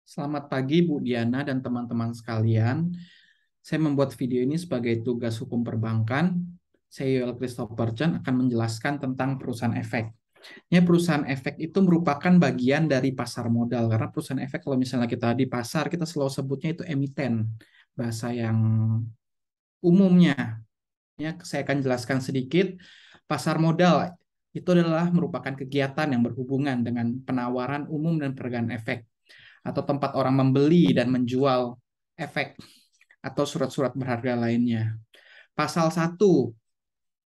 Selamat pagi Bu Diana dan teman-teman sekalian. Saya membuat video ini sebagai tugas hukum perbankan. Saya Yoel Christopher Chan akan menjelaskan tentang perusahaan efek. Ya, perusahaan efek itu merupakan bagian dari pasar modal. Karena perusahaan efek kalau misalnya kita di pasar, kita selalu sebutnya itu emiten. Bahasa yang umumnya. Ya, saya akan jelaskan sedikit. Pasar modal itu adalah merupakan kegiatan yang berhubungan dengan penawaran umum dan perdagangan efek, atau tempat orang membeli dan menjual efek atau surat-surat berharga lainnya. Pasal 1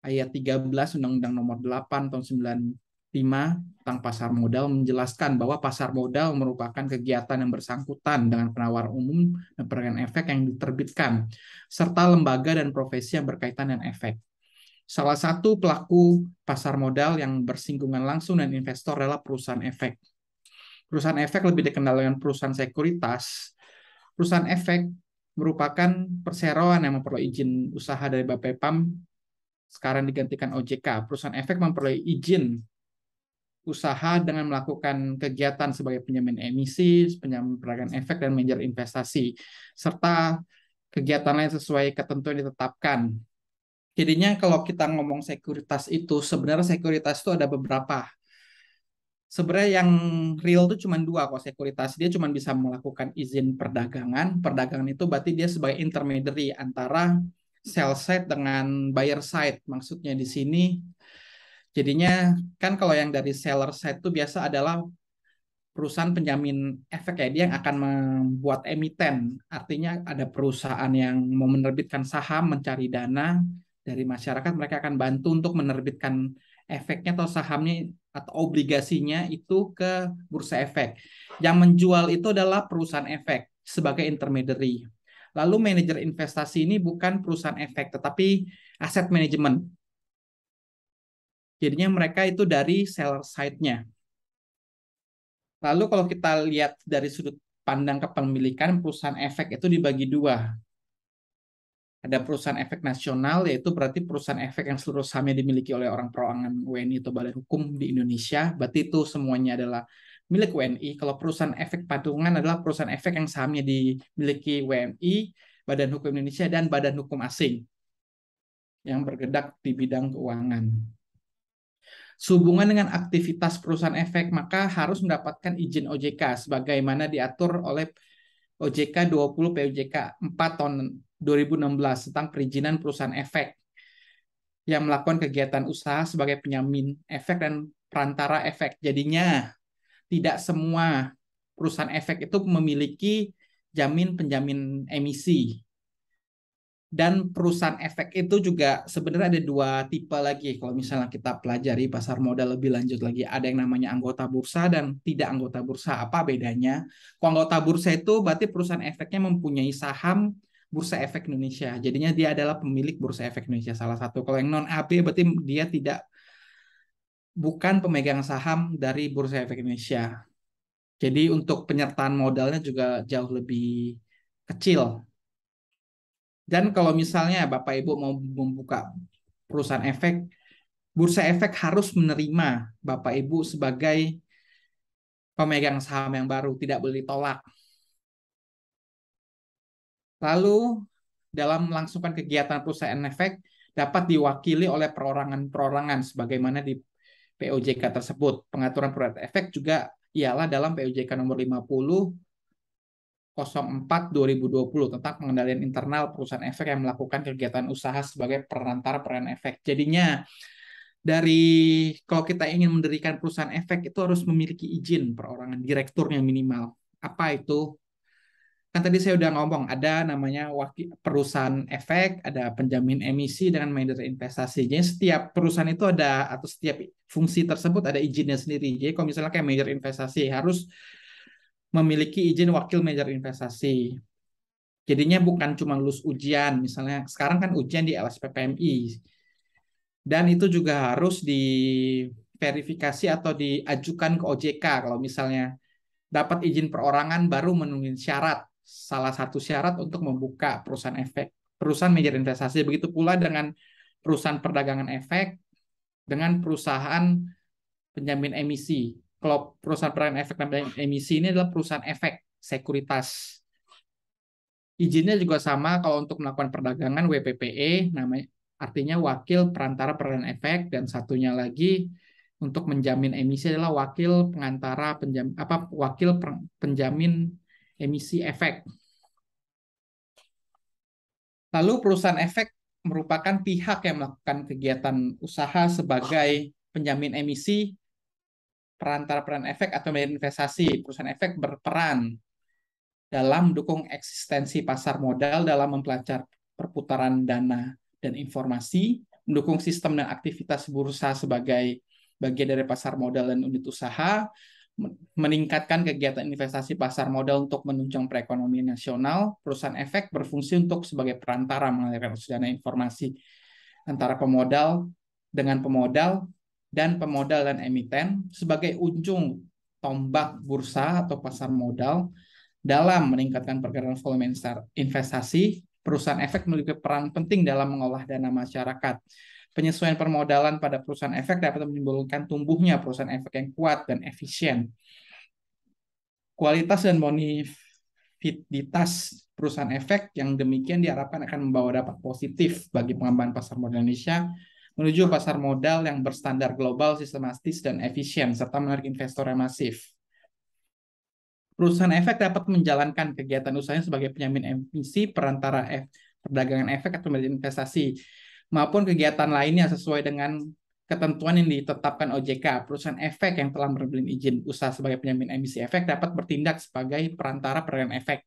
ayat 13 Undang-Undang Nomor 8 tahun 95 tentang pasar modal menjelaskan bahwa pasar modal merupakan kegiatan yang bersangkutan dengan penawaran umum dan perdagangan efek yang diterbitkan, serta lembaga dan profesi yang berkaitan dengan efek. Salah satu pelaku pasar modal yang bersinggungan langsung dengan investor adalah perusahaan efek. Perusahaan efek lebih dikenal dengan perusahaan sekuritas. Perusahaan efek merupakan perseroan yang memperoleh izin usaha dari Bapepam, sekarang digantikan OJK. Perusahaan efek memperoleh izin usaha dengan melakukan kegiatan sebagai penjamin emisi, penjamin perdagangan efek, dan manajer investasi, serta kegiatan lain sesuai ketentuan yang ditetapkan. Jadinya kalau kita ngomong sekuritas itu, sebenarnya sekuritas itu ada beberapa. Sebenarnya yang real itu cuma dua kok sekuritas. Dia cuma bisa melakukan izin perdagangan. Perdagangan itu berarti dia sebagai intermediary antara sell side dengan buyer side. Maksudnya di sini jadinya kan kalau yang dari seller side itu biasa adalah perusahaan penjamin efek ya, dia yang akan membuat emiten. Artinya ada perusahaan yang mau menerbitkan saham, mencari dana dari masyarakat, mereka akan bantu untuk menerbitkan efeknya atau sahamnya atau obligasinya itu ke bursa efek. Yang menjual itu adalah perusahaan efek sebagai intermediary. Lalu manajer investasi ini bukan perusahaan efek, tetapi aset manajemen. Jadinya mereka itu dari seller side-nya. Lalu kalau kita lihat dari sudut pandang kepemilikan, perusahaan efek itu dibagi dua. Ada perusahaan efek nasional, yaitu berarti perusahaan efek yang seluruh sahamnya dimiliki oleh orang perorangan WNI atau Badan Hukum di Indonesia. Berarti itu semuanya adalah milik WNI. Kalau perusahaan efek patungan adalah perusahaan efek yang sahamnya dimiliki WNI, Badan Hukum Indonesia, dan Badan Hukum Asing yang bergerak di bidang keuangan. Sehubungan dengan aktivitas perusahaan efek, maka harus mendapatkan izin OJK sebagaimana diatur oleh OJK 20 POJK 4 tahun 2016 tentang perizinan perusahaan efek yang melakukan kegiatan usaha sebagai penjamin efek dan perantara efek. Jadinya tidak semua perusahaan efek itu memiliki jamin penjamin emisi. Dan perusahaan efek itu juga sebenarnya ada dua tipe lagi. Kalau misalnya kita pelajari pasar modal lebih lanjut lagi, ada yang namanya anggota bursa dan tidak anggota bursa. Apa bedanya? Kalau anggota bursa itu berarti perusahaan efeknya mempunyai saham Bursa Efek Indonesia. Jadinya dia adalah pemilik Bursa Efek Indonesia salah satu. Kalau yang non AB berarti dia bukan pemegang saham dari Bursa Efek Indonesia. Jadi untuk penyertaan modalnya juga jauh lebih kecil. Dan kalau misalnya Bapak Ibu mau membuka perusahaan efek, Bursa Efek harus menerima Bapak Ibu sebagai pemegang saham yang baru, tidak boleh ditolak. Lalu dalam melangsungkan kegiatan perusahaan efek dapat diwakili oleh perorangan-perorangan sebagaimana di POJK tersebut. Pengaturan perusahaan efek juga ialah dalam POJK nomor 50 04/2020 tentang pengendalian internal perusahaan efek yang melakukan kegiatan usaha sebagai perantara peran efek. Jadinya kalau kita ingin mendirikan perusahaan efek itu harus memiliki izin perorangan direkturnya minimal. Apa itu? Kan tadi saya udah ngomong ada namanya perusahaan efek, ada penjamin emisi dengan manajer investasi. Jadi setiap perusahaan itu ada atau setiap fungsi tersebut ada izinnya sendiri. Jadi kalau misalnya kayak manajer investasi harus memiliki izin wakil manajer investasi. Jadinya bukan cuma lulus ujian, misalnya sekarang kan ujian di LSPPMI. Dan itu juga harus diverifikasi atau diajukan ke OJK kalau misalnya dapat izin perorangan baru memenuhi syarat. Salah satu syarat untuk membuka perusahaan efek, perusahaan manajer investasi. Begitu pula dengan perusahaan perdagangan efek, dengan perusahaan penjamin emisi. Kalau perusahaan perdagangan efek dan penjamin emisi ini adalah perusahaan efek. sekuritas. Izinnya juga sama kalau untuk melakukan perdagangan WPPE, namanya artinya wakil perantara peran efek, dan satunya lagi untuk menjamin emisi adalah wakil pengantara penjamin emisi efek. Lalu perusahaan efek merupakan pihak yang melakukan kegiatan usaha sebagai penjamin emisi, perantara peran efek atau investasi. Perusahaan efek berperan dalam mendukung eksistensi pasar modal dalam mempelajari perputaran dana dan informasi, mendukung sistem dan aktivitas bursa sebagai bagian dari pasar modal dan unit usaha, meningkatkan kegiatan investasi pasar modal untuk menunjang perekonomian nasional. Perusahaan efek berfungsi untuk sebagai perantara mengalirkan dana informasi antara pemodal dengan pemodal dan pemodal dan emiten sebagai ujung tombak bursa atau pasar modal. Dalam meningkatkan pergerakan volume investasi, perusahaan efek memiliki peran penting dalam mengolah dana masyarakat. Penyesuaian permodalan pada perusahaan efek dapat menimbulkan tumbuhnya perusahaan efek yang kuat dan efisien. Kualitas dan bonifitas perusahaan efek yang demikian diharapkan akan membawa dampak positif bagi pengembangan pasar modal Indonesia menuju pasar modal yang berstandar global, sistematis, dan efisien, serta menarik investor yang masif. Perusahaan efek dapat menjalankan kegiatan usahanya sebagai penjamin emisi, perantara perdagangan efek atau investasi, maupun kegiatan lainnya sesuai dengan ketentuan yang ditetapkan OJK. Perusahaan efek yang telah memberi izin usaha sebagai penjamin emisi efek dapat bertindak sebagai perantara perdagangan efek.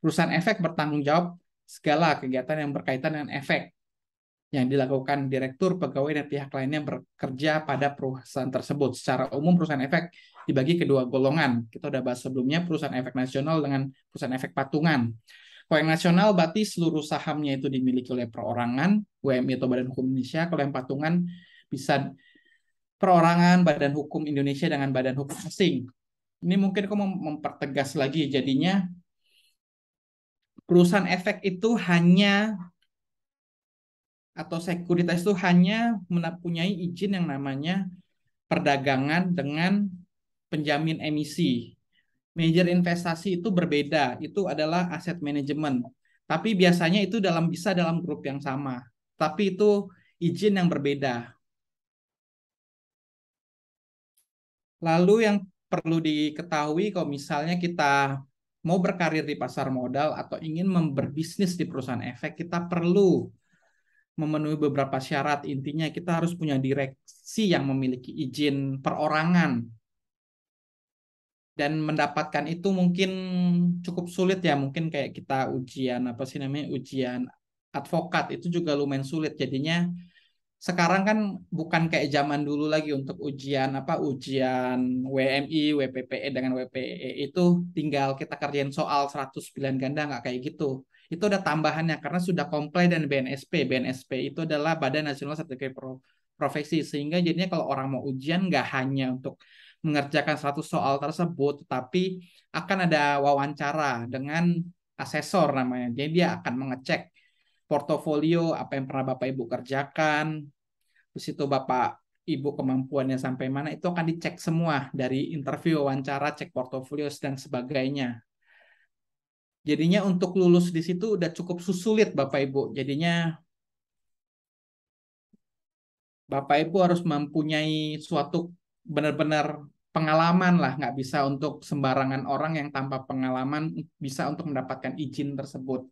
Perusahaan efek bertanggung jawab segala kegiatan yang berkaitan dengan efek yang dilakukan direktur, pegawai, dan pihak lainnya bekerja pada perusahaan tersebut. Secara umum, perusahaan efek dibagi kedua golongan. Kita udah bahas sebelumnya, perusahaan efek nasional dengan perusahaan efek patungan. Kalau yang nasional berarti seluruh sahamnya itu dimiliki oleh perorangan, WMI atau Badan Hukum Indonesia. Kalau yang patungan bisa perorangan, Badan Hukum Indonesia dengan Badan Hukum asing. Ini mungkin aku mau mempertegas lagi, jadinya perusahaan efek itu hanya atau sekuritas itu hanya mempunyai izin yang namanya perdagangan dengan penjamin emisi. Manajer investasi itu berbeda, itu adalah aset manajemen. Tapi biasanya itu bisa dalam grup yang sama. Tapi itu izin yang berbeda. Lalu yang perlu diketahui kalau misalnya kita mau berkarir di pasar modal atau ingin berbisnis di perusahaan efek, kita perlu memenuhi beberapa syarat. Intinya kita harus punya direksi yang memiliki izin perorangan. Dan mendapatkan itu mungkin cukup sulit ya. Mungkin kayak kita ujian, apa sih namanya, ujian advokat. Itu juga lumayan sulit. Jadinya sekarang kan bukan kayak zaman dulu lagi untuk ujian WMI, WPPE dengan WPE itu tinggal kita kerjain soal 100 pilihan ganda, nggak kayak gitu. Itu ada tambahannya karena sudah comply dan BNSP. BNSP itu adalah Badan Nasional Sertifikat Profesi, sehingga jadinya kalau orang mau ujian nggak hanya untuk mengerjakan 100 soal tersebut, tetapi akan ada wawancara dengan asesor namanya. Jadi dia akan mengecek portofolio, apa yang pernah Bapak Ibu kerjakan, terus itu Bapak Ibu kemampuannya sampai mana, itu akan dicek semua dari interview, wawancara, cek portofolio, dan sebagainya. Jadinya untuk lulus di situ udah cukup sulit Bapak Ibu. Jadinya Bapak Ibu harus mempunyai suatu benar-benar pengalaman lah, nggak bisa untuk sembarangan orang yang tanpa pengalaman bisa untuk mendapatkan izin tersebut.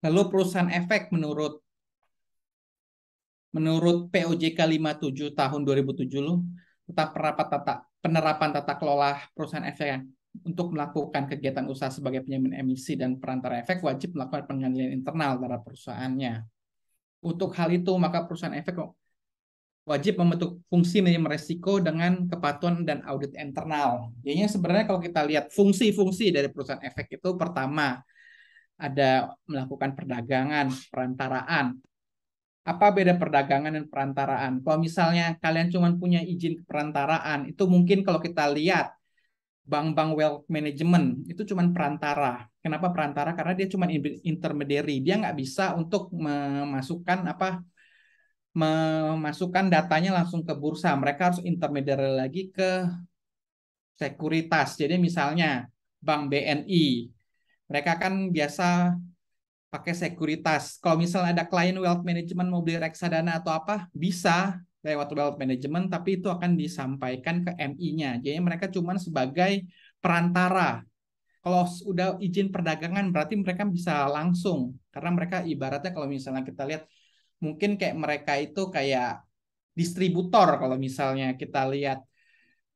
Lalu perusahaan efek menurut POJK 57 tahun 2007 tentang penerapan tata kelola perusahaan efek yang untuk melakukan kegiatan usaha sebagai penjamin emisi dan perantara efek wajib melakukan pengendalian internal terhadap perusahaannya. Untuk hal itu, maka perusahaan efek wajib membentuk fungsi manajemen resiko dengan kepatuhan dan audit internal. Jadi sebenarnya kalau kita lihat fungsi-fungsi dari perusahaan efek itu, pertama ada melakukan perdagangan, perantaraan. Apa beda perdagangan dan perantaraan? Kalau misalnya kalian cuma punya izin perantaraan, itu mungkin kalau kita lihat bank-bank wealth management itu cuma perantara. Kenapa perantara? Karena dia cuma intermediary. Dia nggak bisa untuk memasukkan datanya langsung ke bursa. Mereka harus intermediary lagi ke sekuritas. Jadi misalnya Bank BNI, mereka kan biasa pakai sekuritas. Kalau misalnya ada klien wealth management mau beli reksadana atau apa, bisa lewat wealth management, tapi itu akan disampaikan ke MI-nya. Jadi mereka cuma sebagai perantara. Kalau udah izin perdagangan, berarti mereka bisa langsung. Karena mereka ibaratnya kalau misalnya kita lihat, mungkin kayak mereka itu kayak distributor. Kalau misalnya kita lihat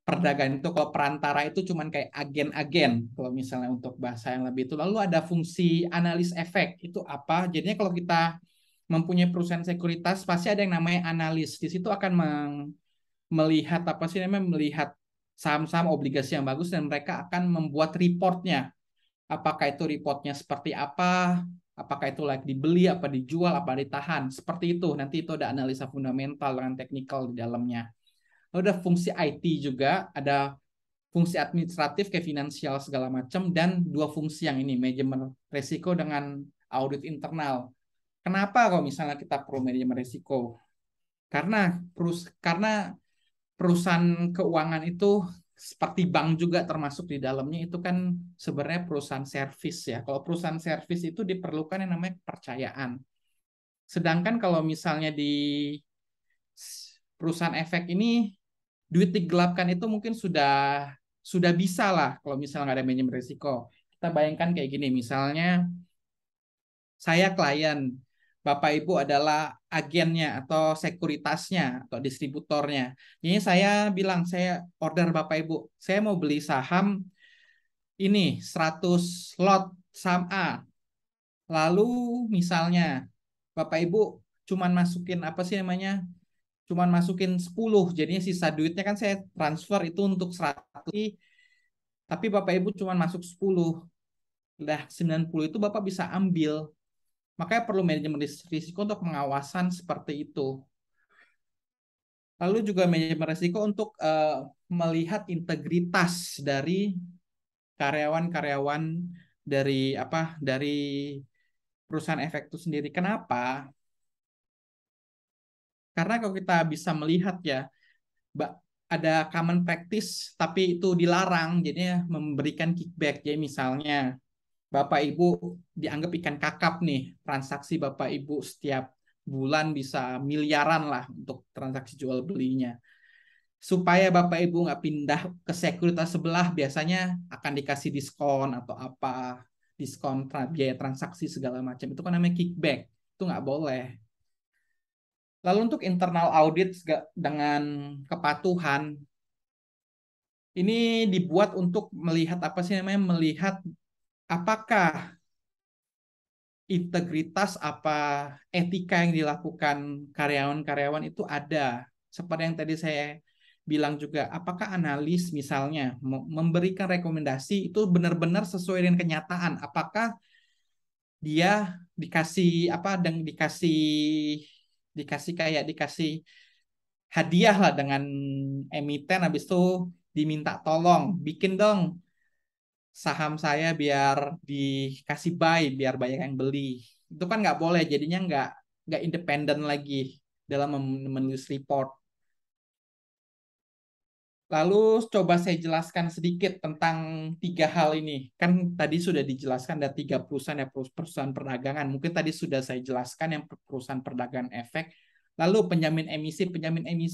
perdagangan itu, kalau perantara itu cuman kayak agen-agen kalau misalnya untuk bahasa yang lebih itu. Lalu ada fungsi analis efek itu apa, jadinya kalau kita mempunyai perusahaan sekuritas pasti ada yang namanya analis. Di situ akan melihat apa sih namanya, melihat saham-saham obligasi yang bagus, dan mereka akan membuat reportnya, apakah itu reportnya seperti apa, apakah itu layak dibeli, apa dijual, apa ditahan, seperti itu. Nanti itu ada analisa fundamental dengan teknikal di dalamnya. Lalu ada fungsi IT juga, ada fungsi administratif kayak finansial segala macam, dan dua fungsi yang ini, manajemen resiko dengan audit internal. Kenapa kalau misalnya kita perlu manajemen resiko? Karena perusahaan keuangan itu seperti bank juga termasuk di dalamnya, itu kan sebenarnya perusahaan servis ya. Kalau perusahaan servis itu diperlukan yang namanya kepercayaan. Sedangkan kalau misalnya di perusahaan efek ini, duit digelapkan itu mungkin sudah bisa lah kalau misalnya nggak ada manajemen risiko. Kita bayangkan kayak gini, misalnya saya klien, Bapak Ibu adalah agennya atau sekuritasnya atau distributornya. Jadi saya bilang, saya order Bapak Ibu, saya mau beli saham ini 100 lot saham A. Lalu misalnya Bapak Ibu cuman masukin apa sih namanya? Cuman masukin 10, jadinya sisa duitnya kan saya transfer itu untuk 100, tapi Bapak Ibu cuma masuk 10. Lah 90 itu Bapak bisa ambil. Makanya perlu manajemen risiko untuk pengawasan seperti itu. Lalu juga manajemen risiko untuk melihat integritas dari karyawan-karyawan dari perusahaan efek itu sendiri. Kenapa? Karena kalau kita bisa melihat ya, ada common practice tapi itu dilarang, jadinya memberikan kickback. Jadi misalnya Bapak Ibu dianggap ikan kakap nih, transaksi Bapak Ibu setiap bulan bisa miliaran lah untuk transaksi jual belinya. Supaya Bapak Ibu nggak pindah ke sekuritas sebelah, biasanya akan dikasih diskon atau apa, diskon biaya transaksi segala macam. Itu kan namanya kickback, itu nggak boleh. Lalu untuk internal audit dengan kepatuhan, ini dibuat untuk melihat apa sih namanya, melihat apakah integritas, apa etika yang dilakukan karyawan-karyawan itu ada. Seperti yang tadi saya bilang juga, apakah analis misalnya memberikan rekomendasi itu benar-benar sesuai dengan kenyataan, apakah dia dikasih apa, dan dikasih hadiah lah dengan emiten, habis itu diminta tolong bikin dong saham saya biar dikasih buy, biar banyak yang beli. Itu kan nggak boleh, jadinya nggak independen lagi dalam menulis report. Lalu coba saya jelaskan sedikit tentang tiga hal ini. Kan tadi sudah dijelaskan ada tiga perusahaan ya, perusahaan perdagangan. Mungkin tadi sudah saya jelaskan yang perusahaan perdagangan efek. Lalu penjamin emisi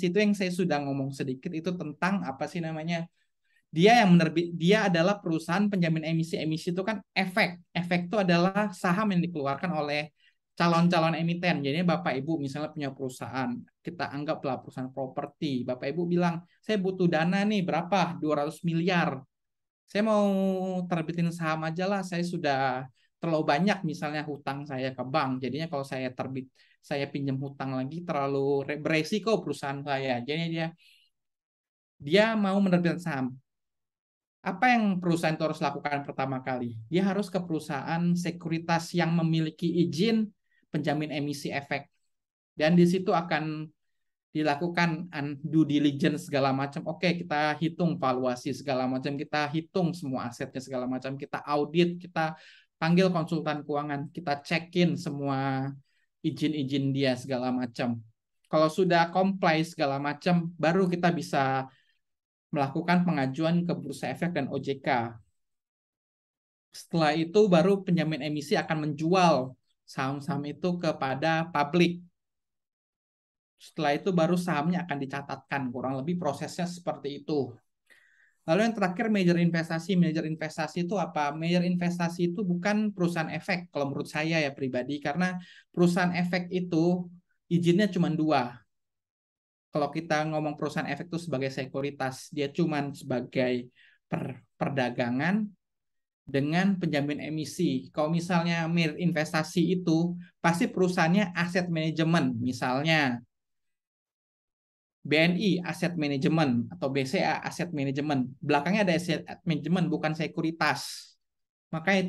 itu yang saya sudah ngomong sedikit, itu tentang apa sih namanya? Dia adalah perusahaan penjamin emisi. Emisi itu kan efek. Efek itu adalah saham yang dikeluarkan oleh calon-calon emiten. Jadi Bapak Ibu misalnya punya perusahaan, kita anggaplah perusahaan properti. Bapak Ibu bilang, saya butuh dana nih berapa? 200 miliar. Saya mau terbitin saham aja lah, saya sudah terlalu banyak misalnya hutang saya ke bank. Jadinya kalau saya pinjam hutang lagi terlalu beresiko perusahaan saya. Jadi dia mau menerbitkan saham. Apa yang perusahaan itu harus lakukan pertama kali? Dia harus ke perusahaan sekuritas yang memiliki izin penjamin emisi efek. Dan di situ akan dilakukan due diligence segala macam. Oke, kita hitung valuasi segala macam, kita hitung semua asetnya segala macam, kita audit, kita panggil konsultan keuangan, kita cekin semua izin-izin dia segala macam. Kalau sudah comply segala macam, baru kita bisa melakukan pengajuan ke Bursa Efek dan OJK. Setelah itu baru penjamin emisi akan menjual saham-saham itu kepada publik. Setelah itu baru sahamnya akan dicatatkan. Kurang lebih prosesnya seperti itu. Lalu yang terakhir major investasi. Major investasi itu apa? Major investasi itu bukan perusahaan efek kalau menurut saya ya pribadi. Karena perusahaan efek itu izinnya cuma dua. Kalau kita ngomong perusahaan efek itu sebagai sekuritas, dia cuma sebagai perdagangan dengan penjamin emisi. Kalau misalnya major investasi itu pasti perusahaannya aset manajemen. Misalnya BNI Asset Management atau BCA Asset Management. Belakangnya ada Asset Management bukan sekuritas. Makanya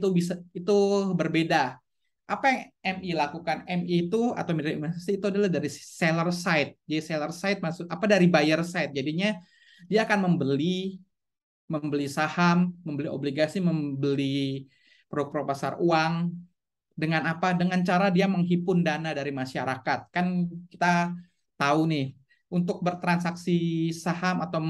itu berbeda. Apa yang MI lakukan? MI itu atau manajer investasi itu adalah dari seller side. Jadi seller side maksud apa dari buyer side. Jadinya dia akan membeli saham, membeli obligasi, membeli produk pasar uang dengan apa? Dengan cara dia menghimpun dana dari masyarakat. Kan kita tahu nih, untuk bertransaksi saham atau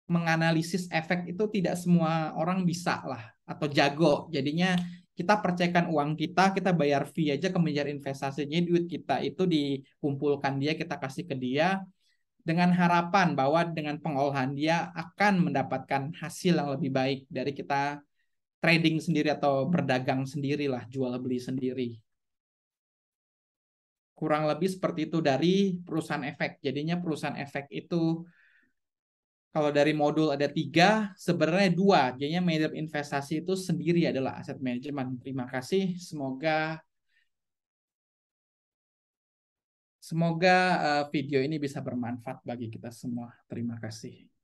menganalisis efek itu tidak semua orang bisa lah atau jago. Jadinya kita percayakan uang kita, kita bayar fee aja ke manajer investasinya, duit kita itu dikumpulkan dia, kita kasih ke dia dengan harapan bahwa dengan pengolahan dia akan mendapatkan hasil yang lebih baik dari kita trading sendiri atau berdagang sendiri lah, jual beli sendiri. Kurang lebih seperti itu dari perusahaan efek. Jadinya perusahaan efek itu kalau dari modul ada 3, sebenarnya 2. Jadinya manajer investasi itu sendiri adalah aset manajemen. Terima kasih. Semoga video ini bisa bermanfaat bagi kita semua. Terima kasih.